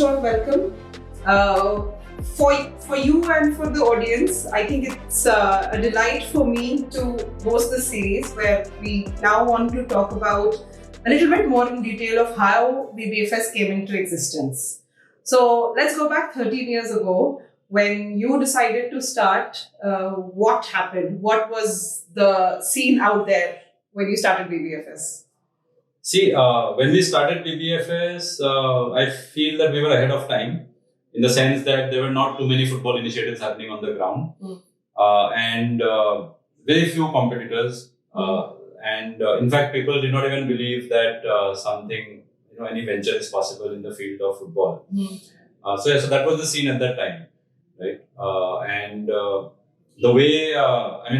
Kishore, welcome. For you and for the audience, I think it's a delight for me to host this series where we now want to talk about a little bit more in detail of how BBFS came into existence. So let's go back 13 years ago when you decided to start. What happened? What was the scene out there when you started BBFS? See, when we started BBFS, I feel that we were ahead of time in the sense that there were not too many football initiatives happening on the ground and very few competitors. And in fact, people did not even believe that any venture is possible in the field of football. So that was the scene at that time, right? The way,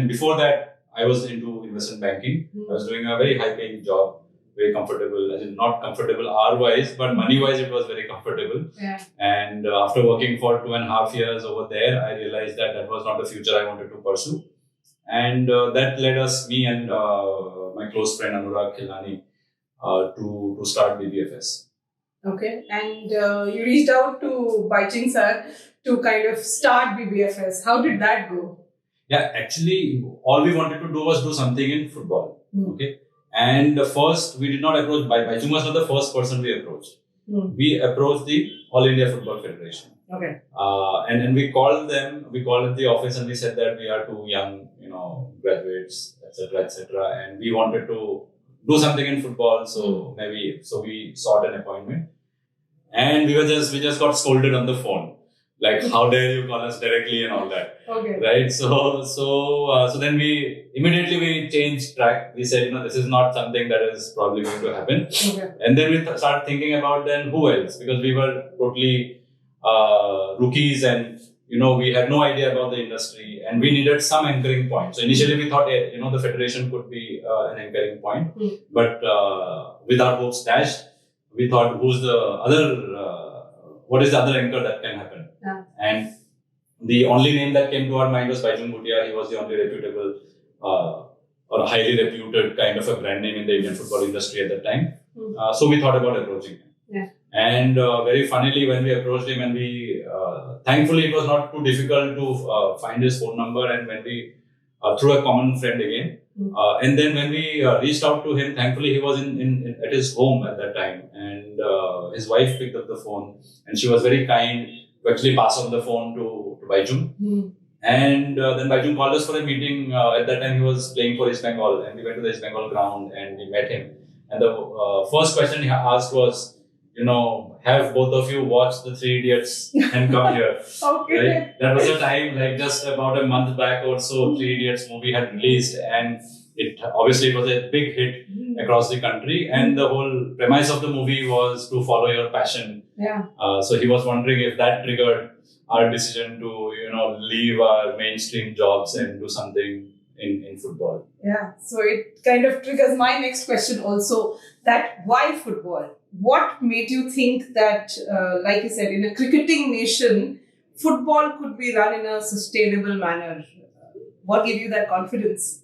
before that, I was into investment banking. I was doing a very high-paying job. Very comfortable, as in not comfortable hour-wise, but money-wise it was very comfortable. Yeah. And after working for 2.5 years over there, I realized that was not the future I wanted to pursue. And that led me and my close friend Anurag Khilani to start BBFS. Okay, and you reached out to Bhaichung sir to kind of start BBFS. How did that go? Yeah, actually, all we wanted to do was do something in football. Okay. And first, we did not approach Bhaichung was not the first person we approached. We approached the All India Football Federation. Okay. And we called them. We called at the office and we said that we are two young, graduates, etc., and we wanted to do something in football. So we sought an appointment, and we just got scolded on the phone. Like, how dare you call us directly and all that. Okay. Right. So then we immediately changed track. We said, this is not something that is probably going to happen. Okay. And then we started thinking about then who else, because we were totally rookies and, we had no idea about the industry and we needed some anchoring point. So initially we thought, the federation could be an anchoring point, but with our hopes dashed, we thought what is the other anchor that can happen? Yeah. And the only name that came to our mind was Bhaichung Bhutia. He was the only reputable or highly reputed kind of a brand name in the Indian football industry at that time. So we thought about approaching him. Yeah. And very funnily, when we approached him, and we thankfully it was not too difficult to find his phone number, and when we through a common friend again, and then when we reached out to him, thankfully he was in at his home at that time, and his wife picked up the phone, and she was very kind to actually pass on the phone to Bhaichung. And then Bhaichung called us for a meeting. At that time he was playing for East Bengal, and we went to the East Bengal ground and we met him. And the first question he asked was, have both of you watched the Three Idiots and come here? Okay. Right? That was a time, like just about a month back or so, Three Idiots movie had released, and it was a big hit across the country. And the whole premise of the movie was to follow your passion. Yeah. So he was wondering if that triggered our decision to, leave our mainstream jobs and do something in football. Yeah. So it kind of triggers my next question also, that why football? What made you think that, like you said, in a cricketing nation, football could be run in a sustainable manner? What gave you that confidence?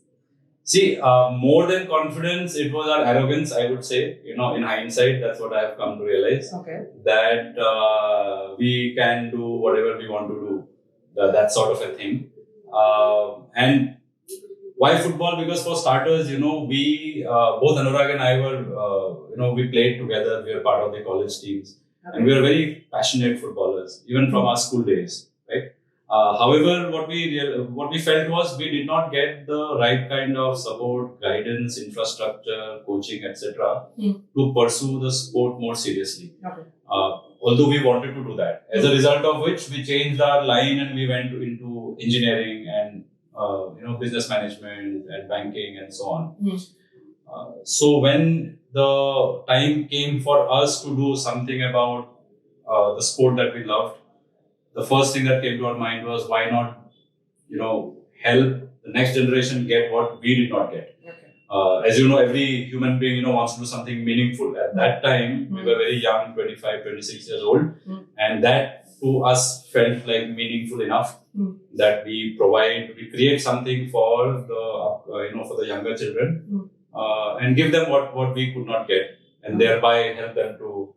See, more than confidence, it was our arrogance, I would say. In hindsight, that's what I have come to realize. Okay. That we can do whatever we want to do. That sort of a thing. And why football? Because for starters, we, both Anurag and I were, we played together. We were part of the college teams. Okay. And we were very passionate footballers, even from our school days, right? However, what we felt was we did not get the right kind of support, guidance, infrastructure, coaching, etc. To pursue the sport more seriously. Okay. Although we wanted to do that. As a result of which, we changed our line and we went into engineering and business management and banking and so on. So when the time came for us to do something about the sport that we loved, the first thing that came to our mind was why not, help the next generation get what we did not get. Okay. As you know, every human being, wants to do something meaningful. At that time, we were very young, 25, 26 years old, and that to us felt like meaningful enough that we create something for the younger children and give them what we could not get, and thereby help them to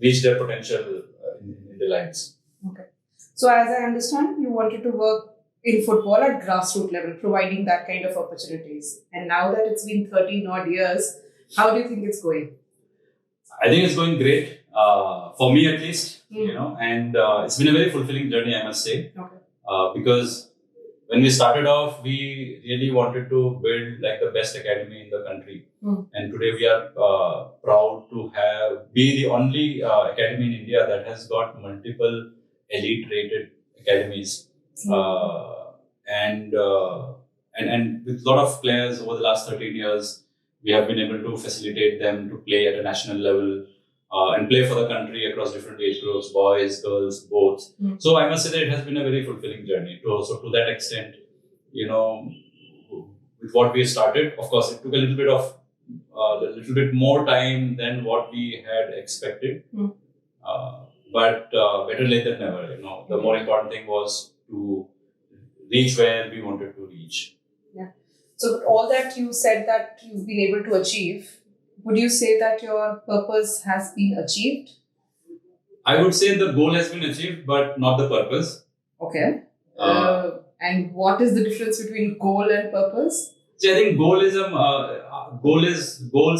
reach their potential in their lives. Okay. So as I understand, you wanted to work in football at grassroots level, providing that kind of opportunities. And now that it's been 13 odd years, how do you think it's going? I think it's going great, for me at least, and it's been a very fulfilling journey, I must say. Okay. Because when we started off, we really wanted to build like the best academy in the country. And today we are proud to be the only academy in India that has got multiple elite rated academies. And with a lot of players over the last 13 years, we have been able to facilitate them to play at a national level and play for the country across different age groups, boys, girls, both. So I must say that it has been a very fulfilling journey. So to that extent, with what we started, of course, it took a little bit more time than what we had expected. But better late than never. The more important thing was to reach where we wanted to reach. Yeah. So all that you said that you've been able to achieve, would you say that your purpose has been achieved? I would say the goal has been achieved, but not the purpose. Okay. And what is the difference between goal and purpose? See, I think goals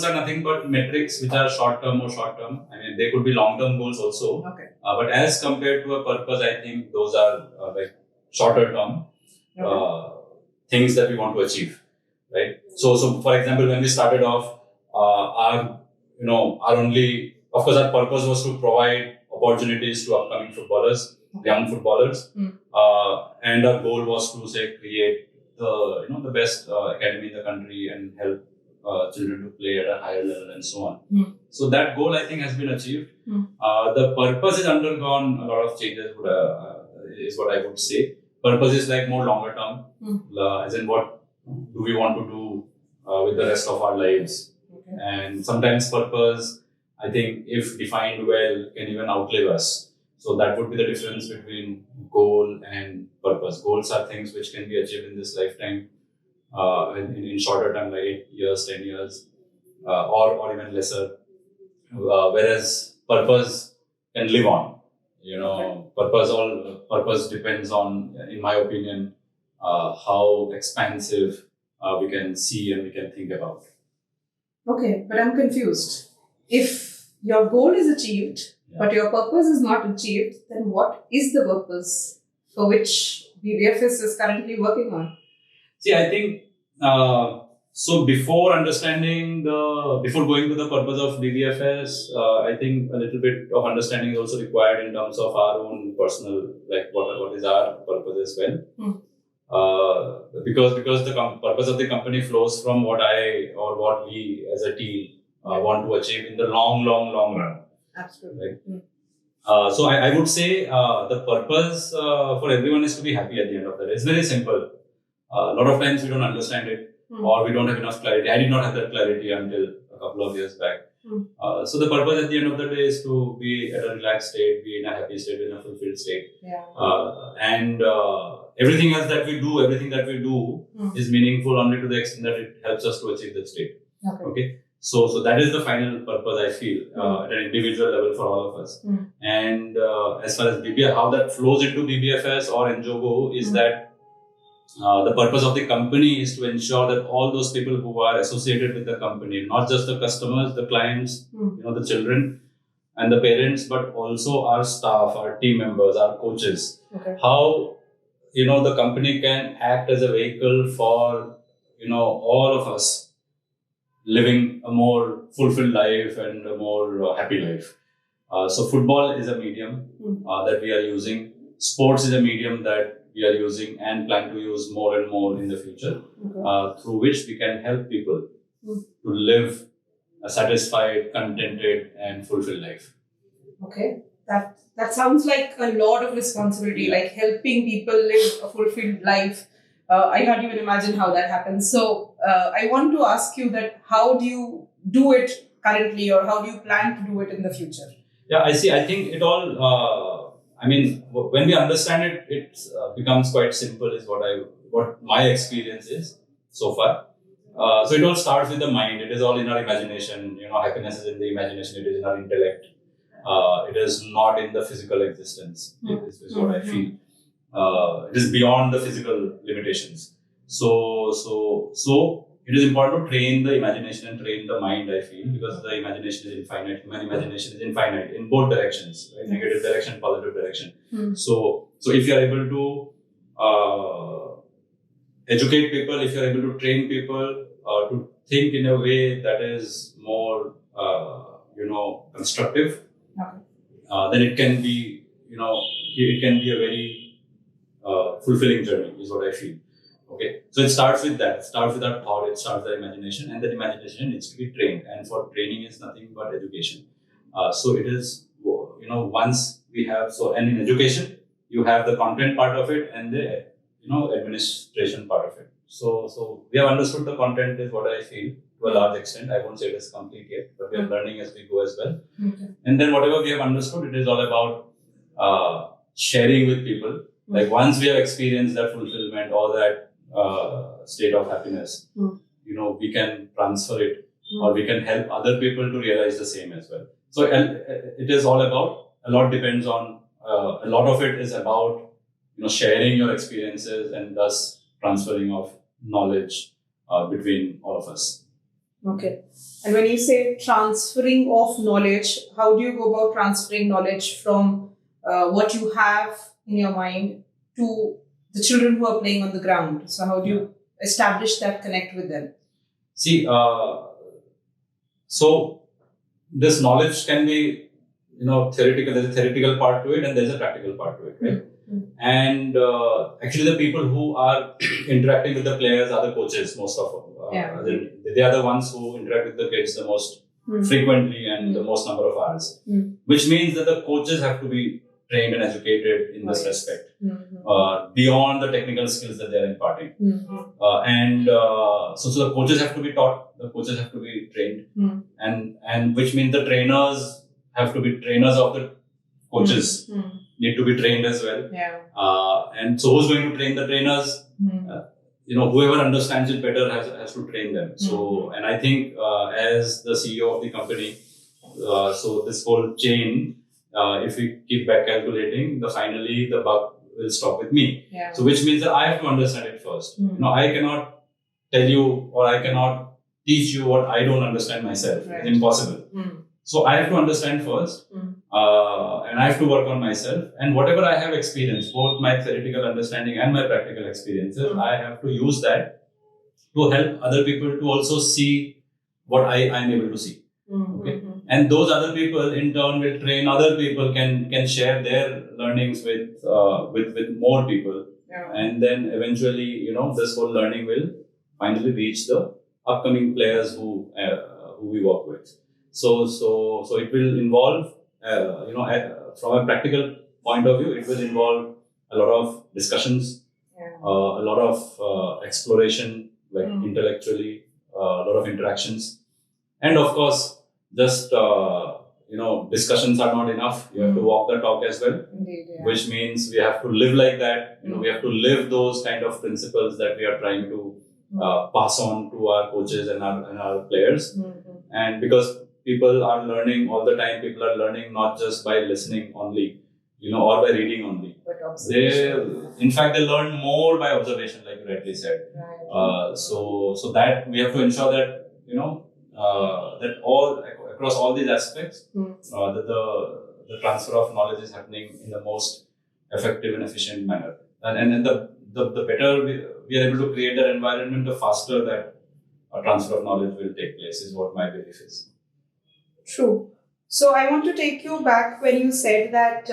are nothing but metrics which are short term. I mean, they could be long term goals also. Okay. But as compared to a purpose, I think those are like shorter term things that we want to achieve, right? So for example, when we started off, our purpose was to provide opportunities to upcoming footballers, young footballers, and our goal was to create the best academy in the country and help children to play at a higher level and so on. So that goal, I think, has been achieved. The purpose has undergone a lot of changes, is what I would say. Purpose is like more longer term, as in what do we want to do with the rest of our lives. Okay. And sometimes purpose, I think, if defined well, can even outlive us. So that would be the difference between goal and purpose. Goals are things which can be achieved in this lifetime, in shorter time, like 8 years, 10 years, or even lesser. Whereas purpose can live on. Purpose depends on, in my opinion, how expansive we can see and we can think about. Okay, but I'm confused. If your goal is achieved, but your purpose is not achieved, then what is the purpose for which BBFS is currently working on? See, I think, so before going to the purpose of BBFS, I think a little bit of understanding is also required in terms of our own personal, like what is our purpose as well. Because the purpose of the company flows from what we as a team want to achieve in the long run. Absolutely. Right? So I would say the purpose for everyone is to be happy at the end of the day. It's very simple. A lot of times we don't understand it or we don't have enough clarity. I did not have that clarity until a couple of years back. So the purpose at the end of the day is to be at a relaxed state, be in a happy state, in a fulfilled state. And everything that we do is meaningful only to the extent that it helps us to achieve that state. Okay. So that is the final purpose, I feel, at an individual level for all of us. And as far as how that flows into BBFS or Enjogo is that the purpose of the company is to ensure that all those people who are associated with the company, not just the customers, the clients, the children and the parents, but also our staff, our team members, our coaches, how, the company can act as a vehicle for, all of us living a more fulfilled life and a more happy life. So football is a medium that we are using. Sports is a medium that we are using and plan to use more and more in the future, through which we can help people to live a satisfied, contented and fulfilled life. Okay. That sounds like a lot of responsibility, like helping people live a fulfilled life. I can't even imagine how that happens. So I want to ask you that how do you do it currently or how do you plan to do it in the future? Yeah, I see. I think it all, when we understand it, it becomes quite simple is what my experience is so far. So it all starts with the mind. It is all in our imagination. Happiness is in the imagination. It is in our intellect. It is not in the physical existence. Is what I feel. It is beyond the physical limitations. So it is important to train the imagination and train the mind, I feel, because the imagination is infinite. Human imagination is infinite in both directions, right? Negative direction, positive direction. So if you are able to educate people, if you are able to train people to think in a way that is more, constructive, then it can be, it can be a very fulfilling journey, is what I feel. Okay, so it starts with that. It starts with our thought. It starts with our imagination, and that imagination needs to be trained. And for training is nothing but education. So it is, once we have and in education you have the content part of it and the administration part of it. So we have understood the content is what I feel to a large extent. I won't say it is complete yet, but we are learning as we go as well. And then whatever we have understood, it is all about sharing with people. Like once we have experienced that fulfillment or that state of happiness, we can transfer it or we can help other people to realize the same as well. So it is all about, a lot depends on, a lot of it is about, sharing your experiences and thus transferring of knowledge between all of us. Okay. And when you say transferring of knowledge, how do you go about transferring knowledge from what you have in your mind to the children who are playing on the ground? So how do you establish that connect with them? See, so this knowledge can be, theoretical. There's a theoretical part to it and there's a practical part to it, right? And actually the people who are interacting with the players are the coaches, most of them. They are the ones who interact with the kids the most frequently and the most number of hours, which means that the coaches have to be trained and educated in this respect, beyond the technical skills that they are imparting. So the coaches have to be taught, the coaches have to be trained, and which means the trainers have to be trainers of the coaches, need to be trained as well. And so who's going to train the trainers? Whoever understands it better has to train them. So, and I think as the CEO of the company, so this whole chain, if we keep back calculating, finally the buck will stop with me. So which means that I have to understand it first. I cannot tell you or I cannot teach you what I don't understand myself. Right. It's impossible. So I have to understand first, and I have to work on myself. And whatever I have experienced, both my theoretical understanding and my practical experiences, I have to use that to help other people to also see what I am able to see. Okay, and those other people in turn will train other people, can share their learnings with more people, and then eventually this whole learning will finally reach the upcoming players who we work with. So it will involve, from a practical point of view, it will involve a lot of discussions, a lot of exploration, like intellectually, a lot of interactions, and of course, just discussions are not enough. You have to walk the talk as well. Indeed, which means we have to live like that. We have to live those kind of principles that we are trying to pass on to our coaches and our players. And because people are learning all the time, people are learning not just by listening only, or by reading only. In fact, they learn more by observation, like you rightly said. Right. So that we have to ensure that that all across all these aspects, that the transfer of knowledge is happening in the most effective and efficient manner. And the better we are able to create that environment, the faster that a transfer of knowledge will take place, is what my belief is. True. So I want to take you back when you said that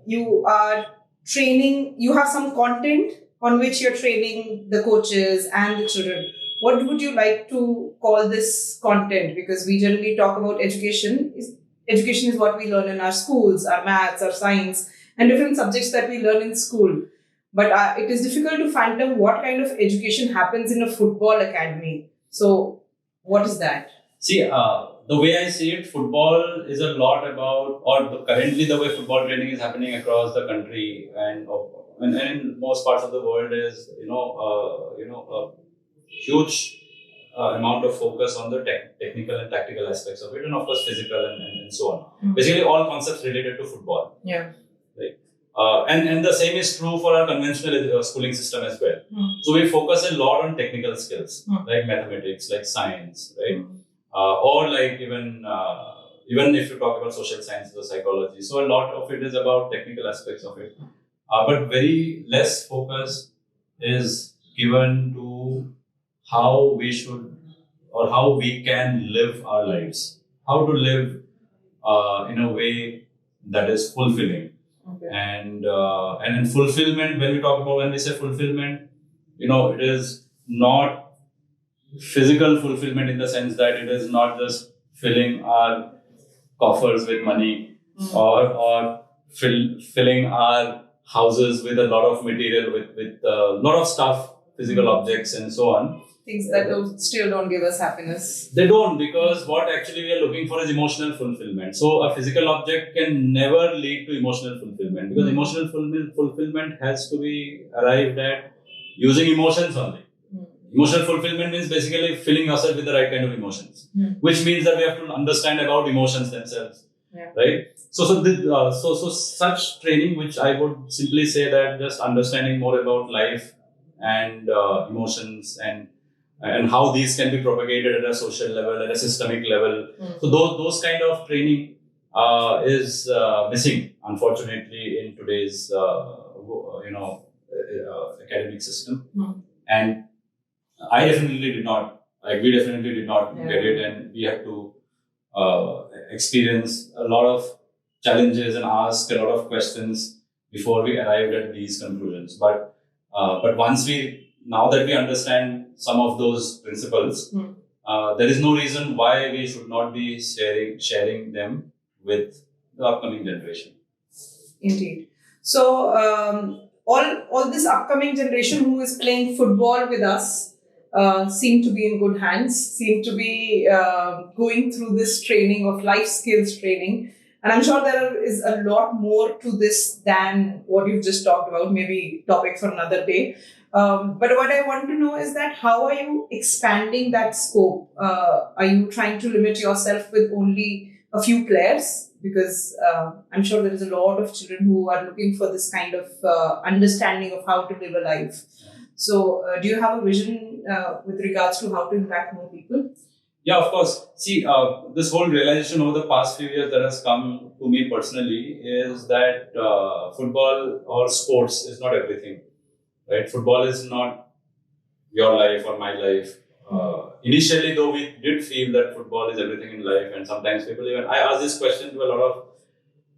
you are training, you have some content on which you're training the coaches and the children. What would you like to call this content? Because we generally talk about education. Education is what we learn in our schools, our maths, our science, and different subjects that we learn in school. But it is difficult to fathom what kind of education happens in a football academy. So what is that? See, the way I see it, football is a lot about, currently the way football training is happening across the country and in most parts of the world is, a huge amount of focus on the technical and tactical aspects of it, and of course physical and so on. Basically, all concepts related to football. Yeah. Right. And the same is true for our conventional schooling system as well. So we focus a lot on technical skills, like mathematics, like science, right? Or like even if you talk about social sciences or psychology. So a lot of it is about technical aspects of it. But very less focus is given to how we should or how we can live our lives. How to live in a way that is fulfilling. Okay. And in fulfillment, when we say fulfillment, it is not physical fulfillment in the sense that it is not just filling our coffers with money or filling our houses with a lot of material, with a lot of stuff, physical objects and so on. Things that still don't give us happiness. They don't, because what actually we are looking for is emotional fulfillment. So a physical object can never lead to emotional fulfillment, because emotional fulfillment has to be arrived at using emotions only. Emotional fulfillment means basically filling yourself with the right kind of emotions, which means that we have to understand about emotions themselves, right? So such training, which I would simply say that just understanding more about life and emotions and how these can be propagated at a social level, at a systemic level. So those kind of training is missing, unfortunately, in today's academic system. And I definitely did not. We definitely did not get it, and we had to experience a lot of challenges and ask a lot of questions before we arrived at these conclusions. But now that we understand some of those principles, there is no reason why we should not be sharing them with the upcoming generation. Indeed. So all this upcoming generation who is playing football with us seem to be in good hands, seem to be going through this training of life skills training. And I'm sure there is a lot more to this than what you've just talked about, maybe topic for another day. But what I want to know is that how are you expanding that scope? Are you trying to limit yourself with only a few players? Because I'm sure there is a lot of children who are looking for this kind of understanding of how to live a life. So do you have a vision with regards to how to impact more people? Yeah, of course. See, this whole realization over the past few years that has come to me personally is that football or sports is not everything. Right? Football is not your life or my life. Initially, though, we did feel that football is everything in life, and sometimes people even. I ask this question to a lot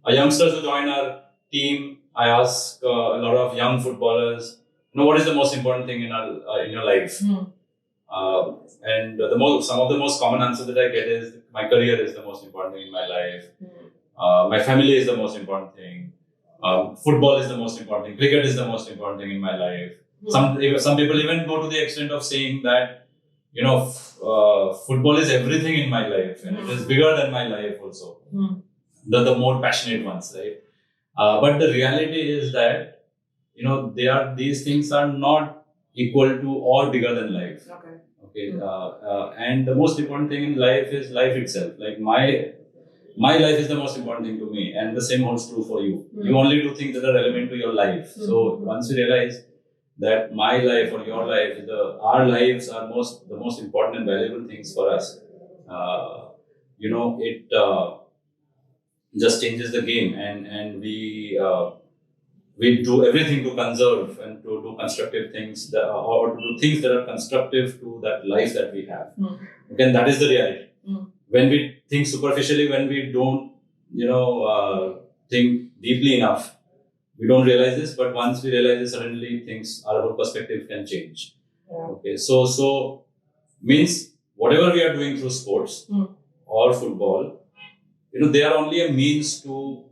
of youngsters who join our team. I ask a lot of young footballers, what is the most important thing in your life? And some of the most common answers that I get is my career is the most important thing in my life. My family is the most important thing. Football is the most important thing. Cricket is the most important thing in my life. Some people even go to the extent of saying that, football is everything in my life, and it is bigger than my life also. The more passionate ones, right? But the reality is that, these things are not equal to or bigger than life. Okay. And the most important thing in life is life itself. Like my life is the most important thing to me, and the same holds true for you. You only do things that are relevant to your life. So once you realize that my life or your life, our lives are the most important and valuable things for us, it just changes the game, and we do everything to conserve and to do constructive things or to do things that are constructive to that life that we have. Again, that is the reality. When we think superficially, when we don't, think deeply enough, we don't realize this. But once we realize this, suddenly our whole perspective can change. Okay, so means whatever we are doing through sports or football, they are only a means to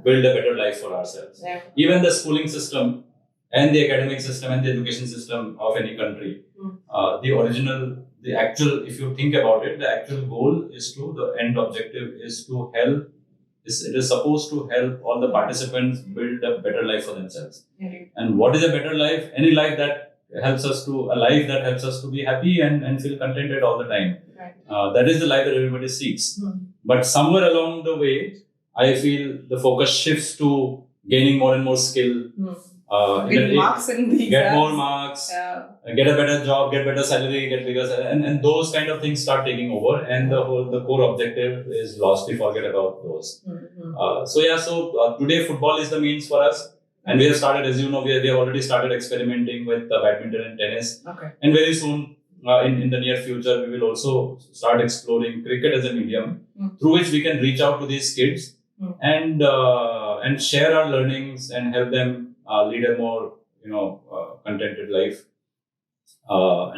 build a better life for ourselves. Even the schooling system and the academic system and the education system of any country, the actual, if you think about it, the actual goal the end objective is to help. It is supposed to help all the participants build a better life for themselves. And what is a better life? Any life that helps us to a life that helps us to be happy and feel contented all the time. Right. That is the life that everybody seeks. But somewhere along the way, I feel the focus shifts to gaining more and more skill. Get marks in the get more marks, get a better job, get better salary, get bigger salary, and those kind of things start taking over, and the core objective is lost. We forget about those. So today football is the means for us, and we have started, as you know, we have already started experimenting with badminton and tennis. Okay. And very soon, in the near future, we will also start exploring cricket as a medium through which we can reach out to these kids and share our learnings and help them lead a more, contented life. So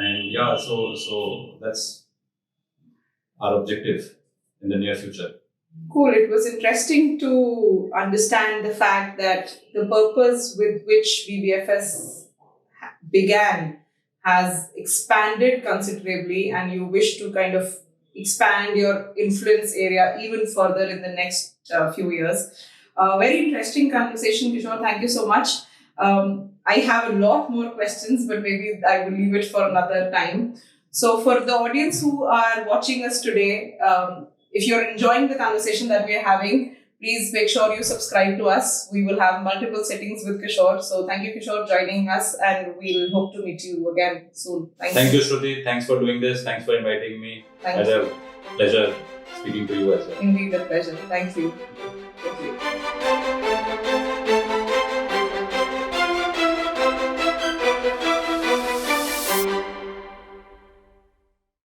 that's our objective in the near future. Cool. It was interesting to understand the fact that the purpose with which BBFS began has expanded considerably, and you wish to kind of expand your influence area even further in the next few years. Very interesting conversation, Kishore. Thank you so much. I have a lot more questions, but maybe I will leave it for another time. So for the audience who are watching us today, if you're enjoying the conversation that we're having, please make sure you subscribe to us. We will have multiple settings with Kishore. So thank you, Kishore, joining us, and we'll hope to meet you again soon. Thank you, Shruti. Thanks for doing this. Thanks for inviting me. It's a pleasure speaking to you as well. Indeed, a pleasure. Thank you.